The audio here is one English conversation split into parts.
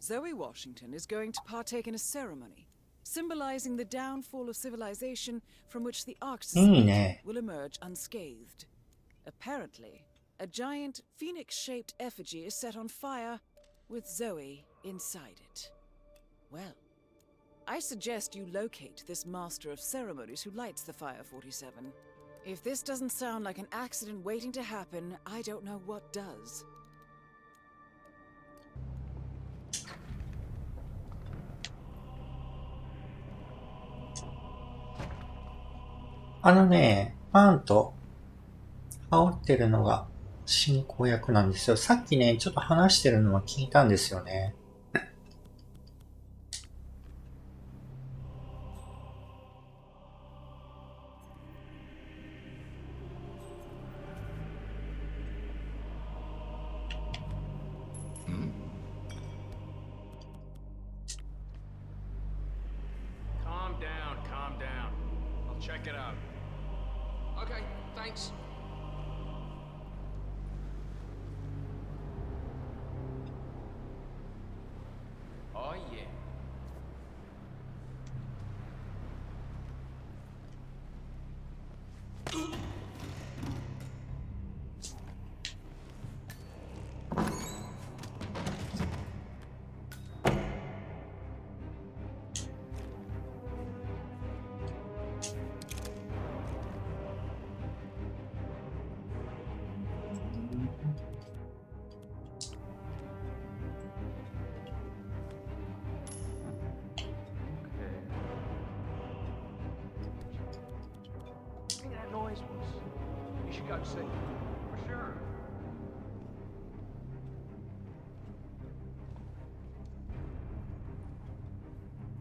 Zoe Washington is going to partake in a ceremony symbolizing the downfall of civilization from which the Ark Society will emerge unscathed. Apparently, a giant phoenix-shaped effigy is set on fire with Zoe inside it. Well, I suggest you locate this master of ceremonies who lights the fire, 47. If this doesn't sound like an accident waiting to happen, I don't know what does. パンと羽織ってるのが進行役なんですよ。さっきね、ちょっと話してるのは聞いたんですよね。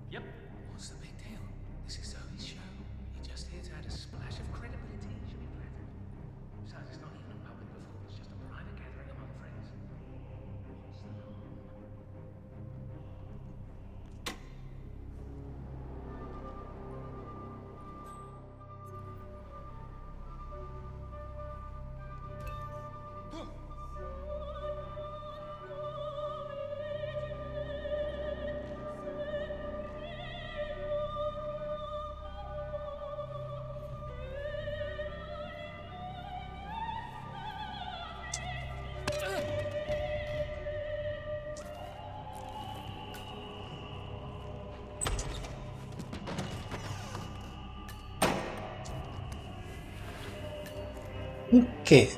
Yep. What's the big deal? This is Zoe's show. You're just here to add a splash of credibility. She'll be flattered. Besides, it's not even a public performance, just a private gathering among friends. What's the harm? OK。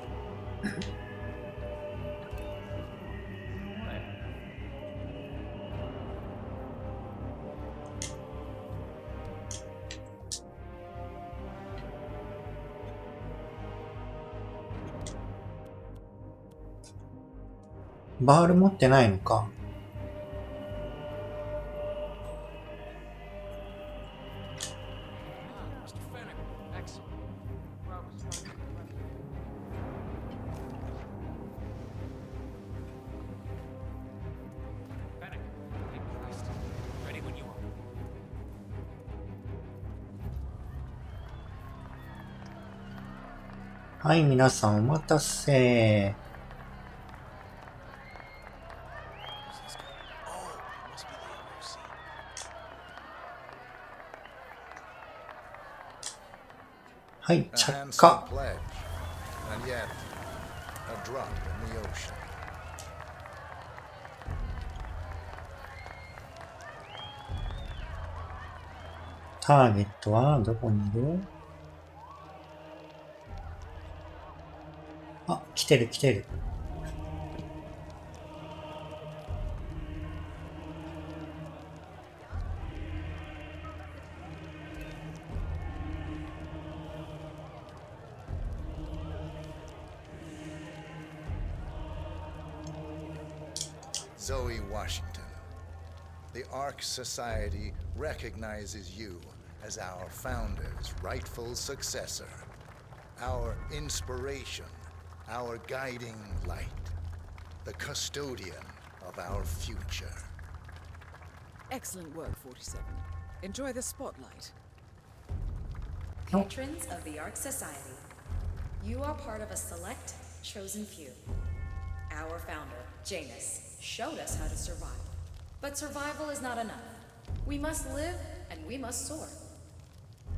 バール持ってないのか。はい、皆さんお待たせ。はい、着火。ターゲットはどこにいる？あ、来てる来てる。Zoe Washington, the Ark Society recognizes you as our founder's rightful successor, our inspiration, our guiding light, the custodian of our future. Excellent work, 47. Enjoy the spotlight. Patrons of the Ark Society, you are part of a select, chosen few. Our founder, Janus, showed us how to survive. But survival is not enough. We must live and we must soar.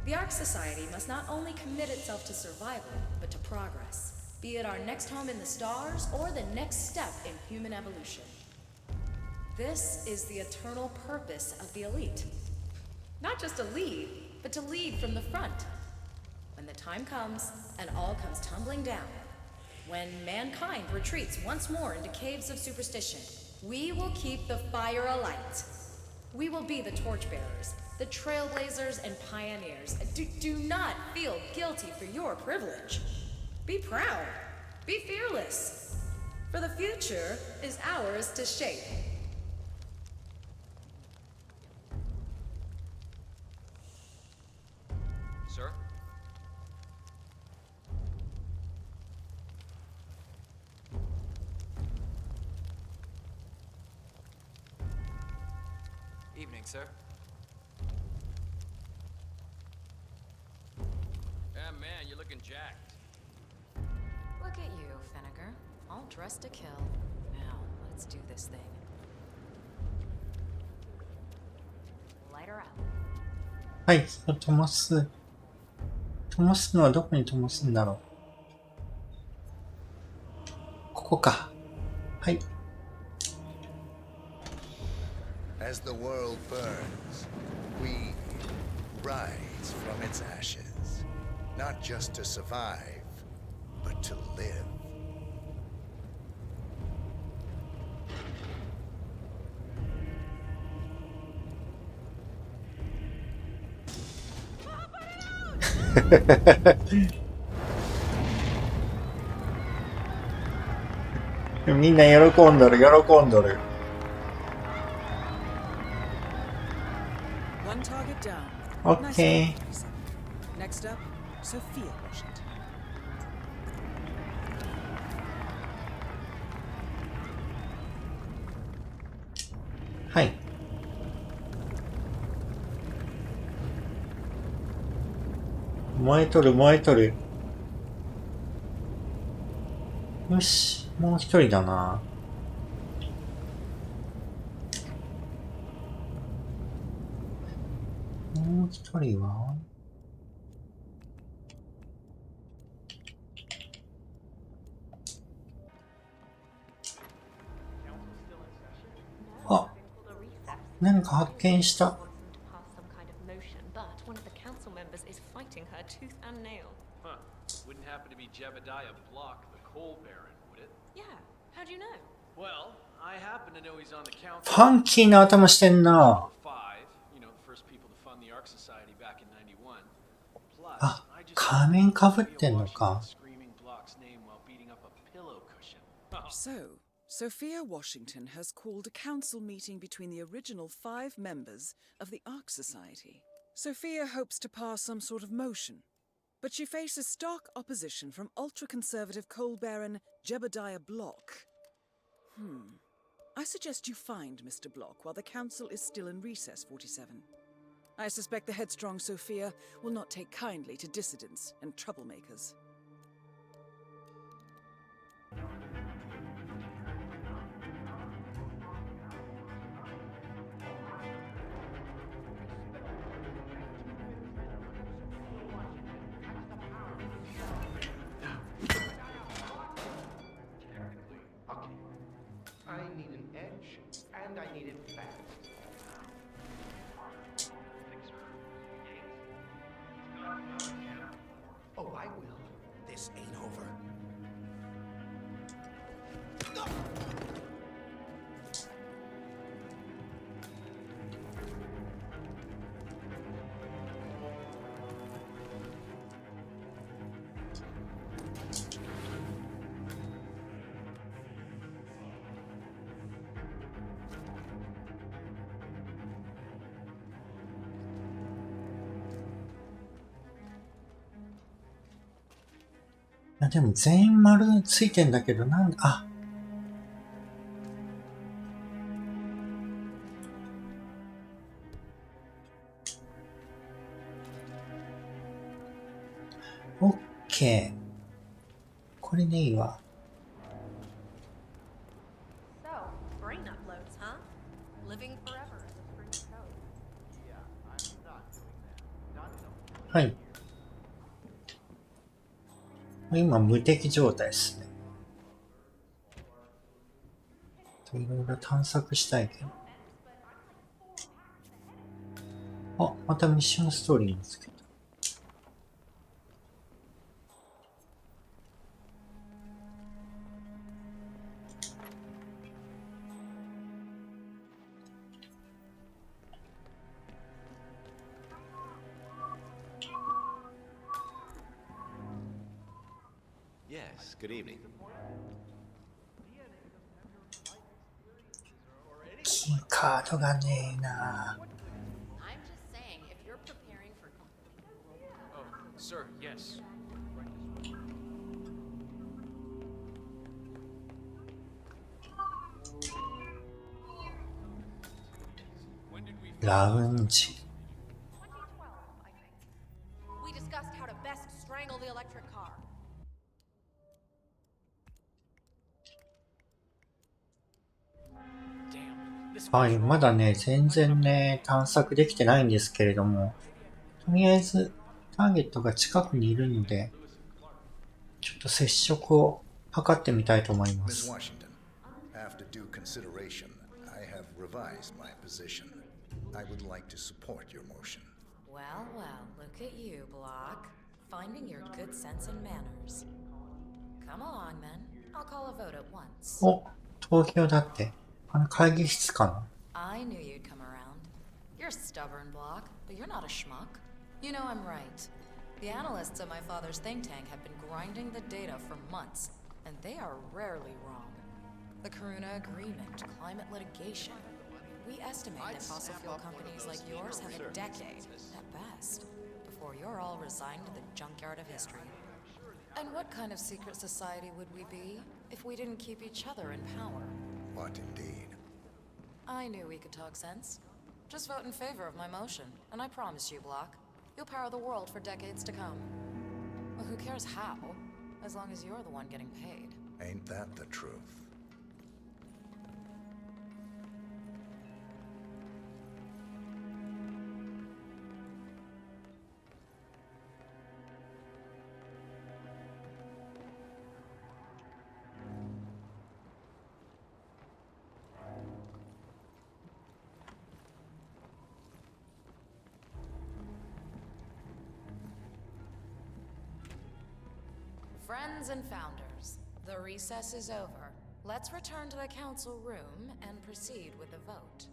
The Ark Society must not only commit itself to survival, but to progress, be it our next home in the stars or the next step in human evolution. This is the eternal purpose of the elite. Not just to lead, but to lead from the front. When the time comes and all comes tumbling down, when mankind retreats once more into caves of superstition, we will keep the fire alight. We will be the torchbearers, the trailblazers and pioneers. Do not feel guilty for your privilege. Be proud. Be fearless. For the future is ours to shape. Sir? Evening, sir. Yeah, man, you're looking jacked. Look at you, Finnegar. All dressed to kill. Now, let's do this thing. Light her up. はい、灯す。灯すのはどこに灯すんだろう。ここか。はい。As the world burns, we rise from its ashes. Not just to survive, but to live. Put it out! みんな喜んどる、喜んどる。One target down. Okay. Next up, Sophia Washington. はい。燃えとる、燃えとる。よし、もう一人だな。もう一人はあ、何か発見した。Huh. Wouldn't happen to be Jebediah Block, the coal baron, would it? Yeah, how'd you know? Well, I happen to know he's on the council. ファンキーな頭してんな。 Five, you know, the first people to fund the Ark Society back in 91. Plus, あ、 I just 仮面かぶってんのか。 screaming Block's name while beating up a pillow cushion. So, Sophia Washington has called a council meeting between the original 5 members of the Ark Society. Sophia hopes to pass some sort of motion, but she faces stark opposition from ultra-conservative coal baron Jebediah Block. I suggest you find Mr. Block while the council is still in recess, 47. I suspect the headstrong Sophia will not take kindly to dissidents and troublemakers. I need an edge, and I need it fast. Oh, I will. This ain't over.いやでも全員丸ついてんだけどなんで、あ。オッケー。これでいいわ。So, brain uploads, huh? Living はい。今、無敵状態ですね。いろいろ探索したいけど。あ、またミッションストーリー見つけた。Yes, good evening. キーカードがねえな。I'm just saying, if you're preparing for. Oh, sir, yes. ラウンジ。We discussed how to best strangle the electric car. はい、まだね、全然ね、探索できてないんですけれども、とりあえず、ターゲットが近くにいるので、ちょっと接触を図ってみたいと思いま Miss す。 Washington, after due consideration, I have revised my position. I would like to support your motion. Well, well, look at you, Block. Finding your good sense and manners. Come along, then. I'll call a vote at once. お、東京だって、会議室かな。 I knew you'd come around. You're stubborn, Block, but you're not a schmuck. You know I'm right. The analysts at my father's think tank have been grinding the data for months, and they are rarely wrong. The Karuna Agreement, climate litigation. We estimate that fossil fuel companies like yours have a decade, at best, before you're all resigned to the junkyard of history. And what kind of secret society would we be if we didn't keep each other in power? What indeed? I knew we could talk sense. Just vote in favor of my motion, and I promise you, Block, you'll power the world for decades to come. Well, who cares how, as long as you're the one getting paid. Ain't that the truth? Friends and founders, the recess is over. Let's return to the council room and proceed with the vote.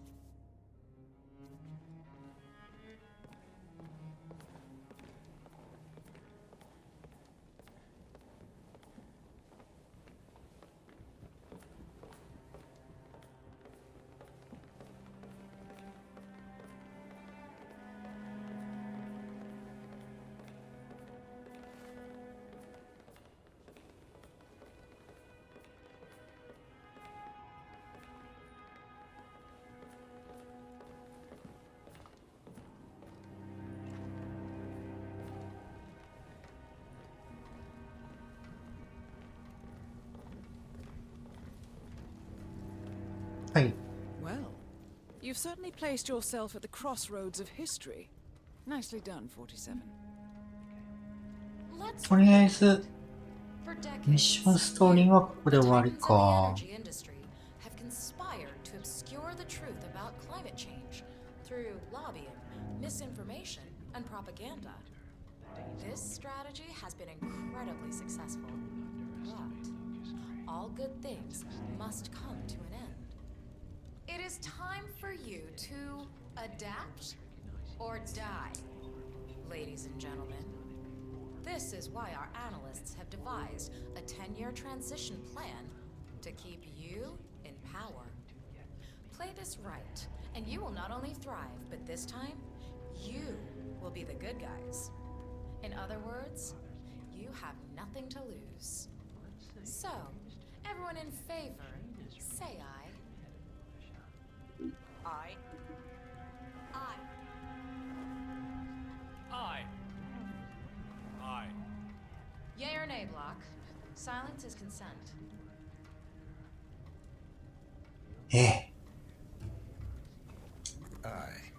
Hey. Well, you've certainly placed yourself at the crossroads of history. Nicely done, 47. Let's とりあえず、 For ミッ decades, ションストーリーはここで終わり titans か。 of the energy industry have conspired to obscure the truth about climate change through lobbying, misinformation, and propaganda. This strategy has been incredibly successful. But all good things must come to an end. It is time for you to adapt or die, ladies and gentlemen. This is why our analysts have devised a 10-year transition plan to keep you in power. Play this right, and you will not only thrive, but this time, you will be the good guys. In other words, you have nothing to lose. So, everyone in favor, say aye. I. Aye. I. I. Yay or nay, Block? Silence is consent. ええ。 Aye.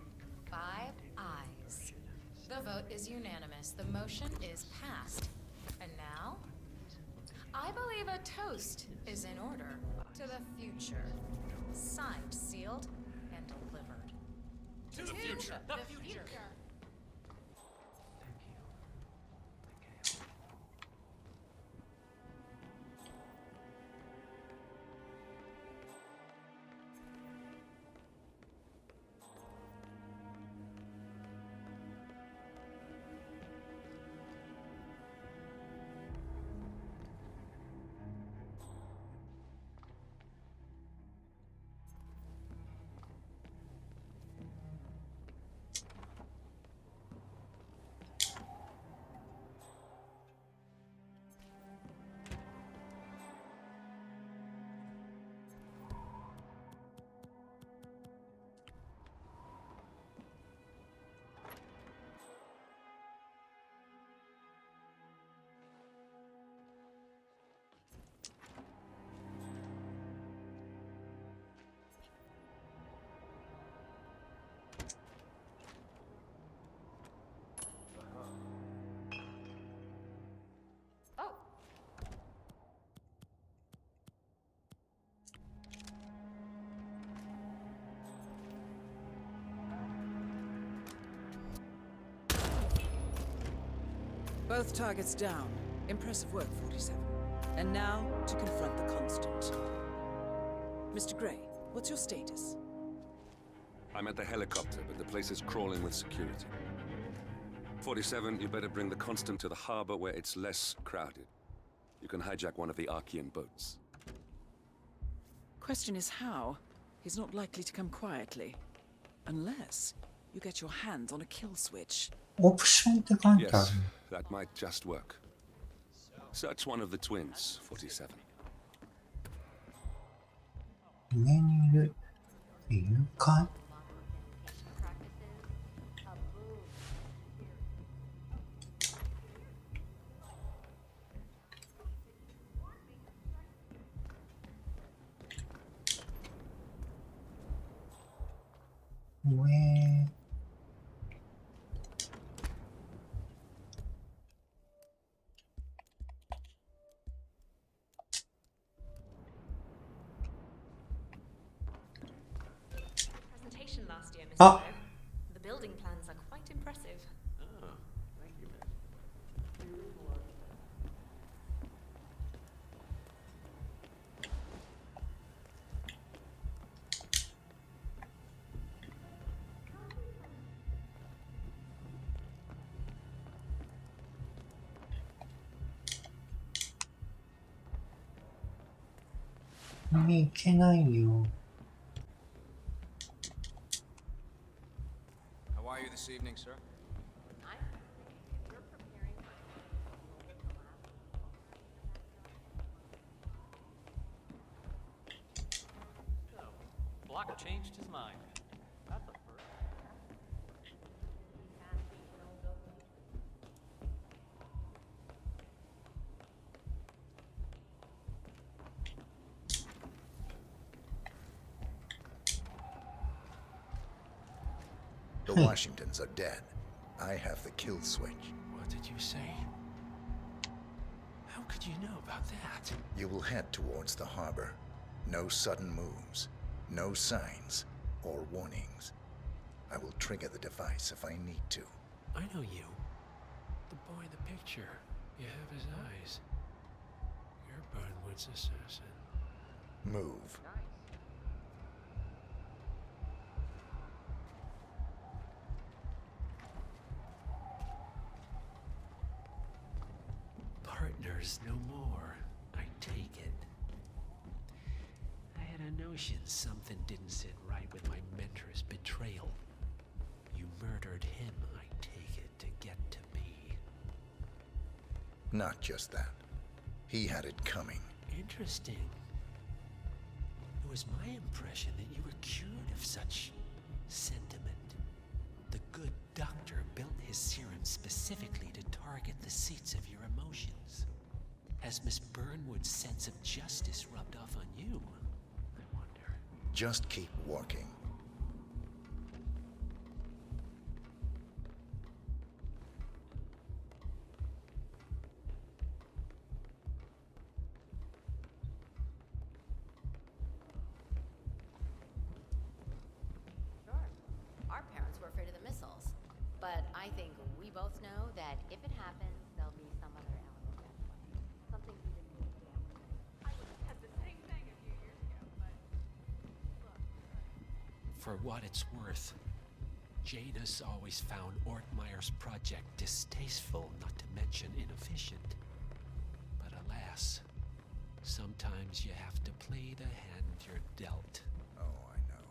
5 ayes. The vote is is unanimous. The motion is passed. And now, I believe a toast is in order to the future. Signed, sealed, and delivered. To the future. The future. Both targets down. Impressive work, 47. And now, to confront the constant. Mr. Gray, what's your status? I'm at the helicopter, but the place is crawling with security. 47, you better bring the Constant to the harbor where it's less crowded. You can hijack one of the Archean boats. Question is how? He's not likely to come quietly. Unless you get your hands on a kill switch. オプションって書いてある。 Yes, that might just work. Search one of the twins, 47. 上にいる。いるかい？Presentation last year, Mr. Ah. Lowe. The building plans are quite impressive. Oh, thank you, miss. 海行けないよ。 How are you this evening, sir? Block changed his mind. That's a first. The Washingtons are dead. I have the kill switch. What did you say? How could you know about that? You will head towards the harbor. No sudden moves, no signs or warnings. I will trigger the device if I need to. I know you. The boy in the picture. You have his eyes. You're Burnwood's assassin. Move. Partners no more, I take it. I had a notion something didn't sit right with my mentor's betrayal. You murdered him, I take it, to get to me. Not just that. He had it coming. Interesting. It was my impression that you were cured of such sentiment. The good doctor built his serum specifically to target the seats of your emotions. Has Miss Burnwood's sense of justice rubbed off on you? I wonder. Just keep walking. I think we both know that if it happens, there'll be some other element at play. Something we didn't think of. I would have said the same thing a few years ago, but look. For what it's worth, Janus always found Ortmeyer's project distasteful, not to mention inefficient. But alas, sometimes you have to play the hand you're dealt. Oh, I know.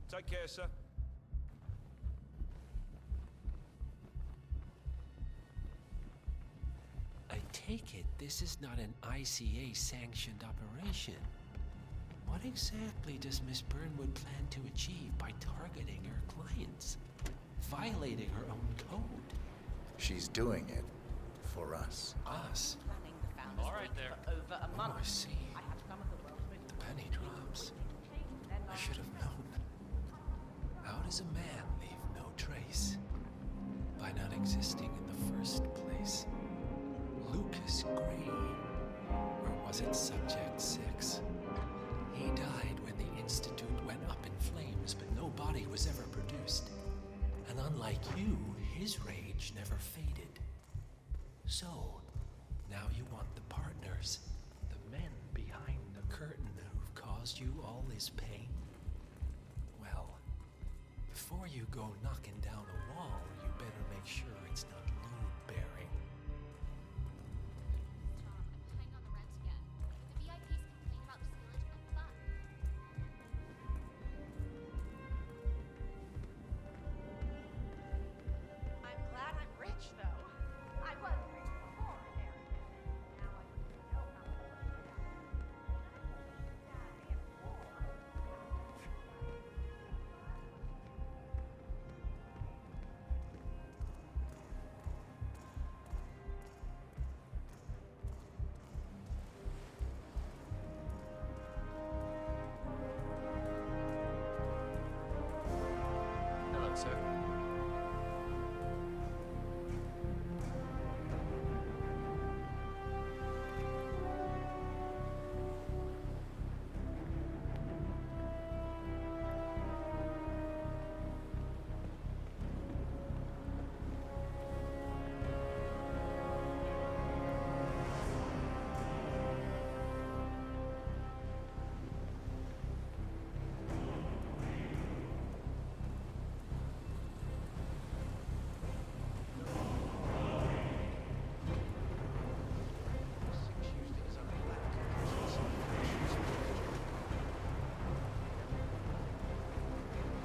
Take care, sir. I take it this is not an ICA-sanctioned operation. What exactly does Miss Burnwood plan to achieve by targeting her clients? Violating her own code? She's doing it for us. Us? Planning the founders All right week there. for over a month. I see. I have come at the world's most The penny drops. I should have known. How does a man leave no trace? By not existing in the first place. Lucas Gray. Or was it Subject 6? He died when the Institute went up in flames, but no body was ever produced. And unlike you, his rage never faded. So, now you want the partners, the men behind the curtain who've caused you all this pain? Well, before you go knocking down a wall, you better make sure it's not load-bearing. Hang on the rent again. The VIPs complain about the spillage and fun. I'm glad I'm rich, though. I was rich before, Eric. Now I know how much Hello, sir.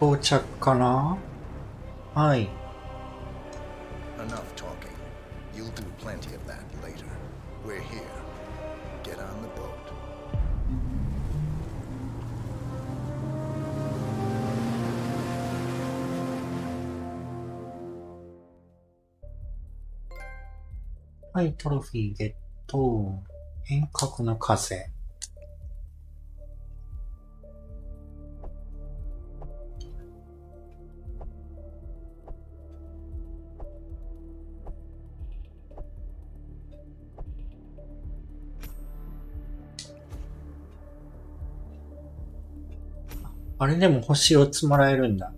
到着かな。はい。 Enough talking. You'll do plenty of that later. We're here. Get on the boat.はい、トロフィーゲット。遠隔の風。あれでも星4つもらえるんだ。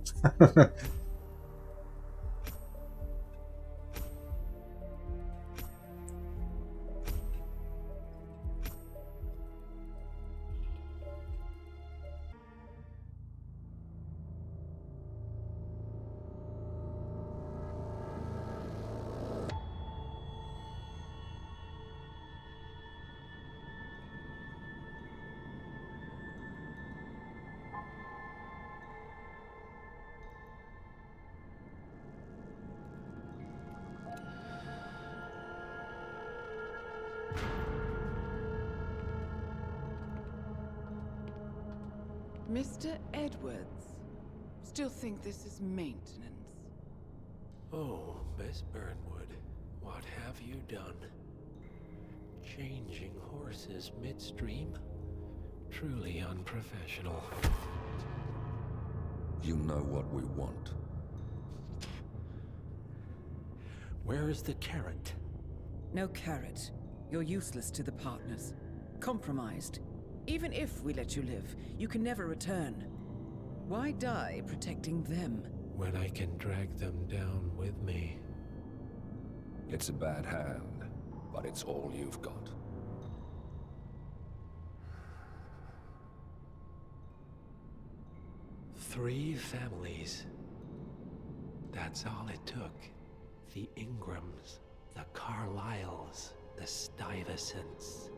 Mr. Edwards, still think this is maintenance? Oh, Miss Burnwood, what have you done? Changing horses midstream? Truly unprofessional. You know what we want. Where is the carrot? No carrot. You're useless to the partners. Compromised. Even if we let you live, you can never return. Why die protecting them? When I can drag them down with me. It's a bad hand, but it's all you've got. Three families. That's all it took. The Ingrams, the Carlyles, the Stuyvesants.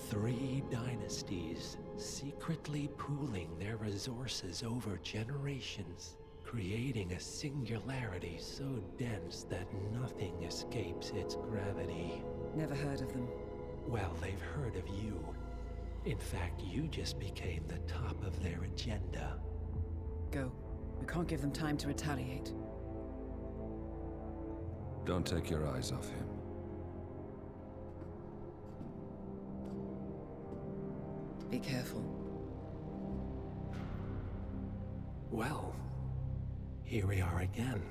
3 dynasties secretly pooling their resources over generations, creating a singularity so dense that nothing escapes its gravity. Never heard of them. Well, they've heard of you. In fact, you just became the top of their agenda. Go. We can't give them time to retaliate. Don't take your eyes off him. Be careful. Well, here we are again.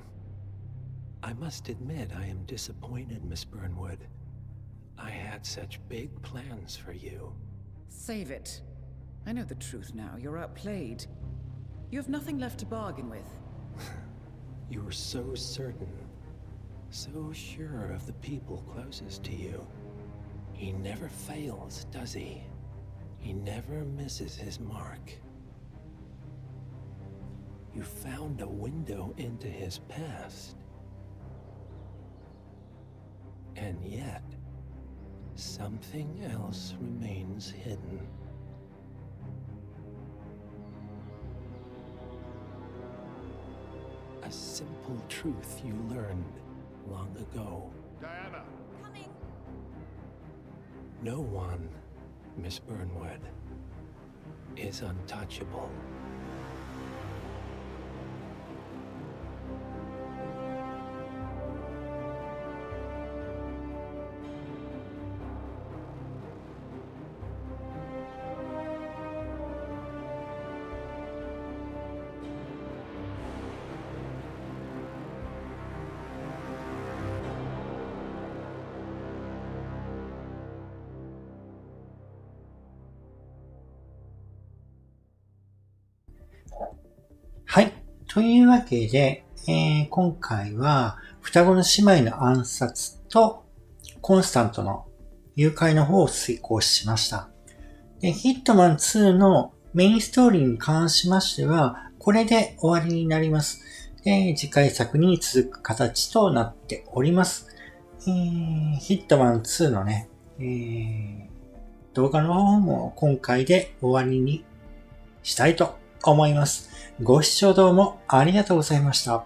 I must admit I am disappointed, Miss Burnwood. I had such big plans for you. Save it. I know the truth now. You're outplayed. You have nothing left to bargain with. You were so certain, so sure of the people closest to you. He never fails, does he? He never misses his mark. You found a window into his past. And yet, something else remains hidden. A simple truth you learned long ago. Diana! Coming. No one, Miss Burnwood, is untouchable.はい。というわけで、今回は双子の姉妹の暗殺とコンスタントの誘拐の方を遂行しました。で、ヒットマン2のメインストーリーに関しましては、これで終わりになります。で、次回作に続く形となっております。ヒットマン2のね、動画の方も今回で終わりにしたいと思います。ご視聴どうもありがとうございました。